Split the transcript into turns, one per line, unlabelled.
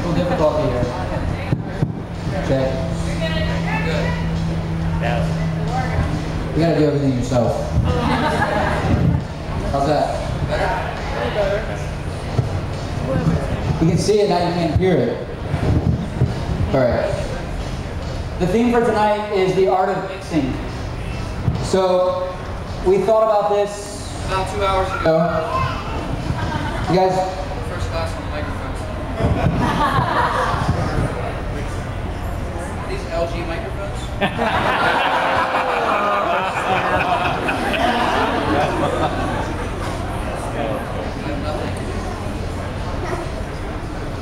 technical difficulty here. Okay.
Good.
Yes.
You gotta do everything yourself. How's that?
Better?
You can see it, now you can't hear it. Alright. The theme for tonight is the art of mixing. So, we thought about this
About 2 hours ago.
You guys,
First class on microphones. These LG microphones?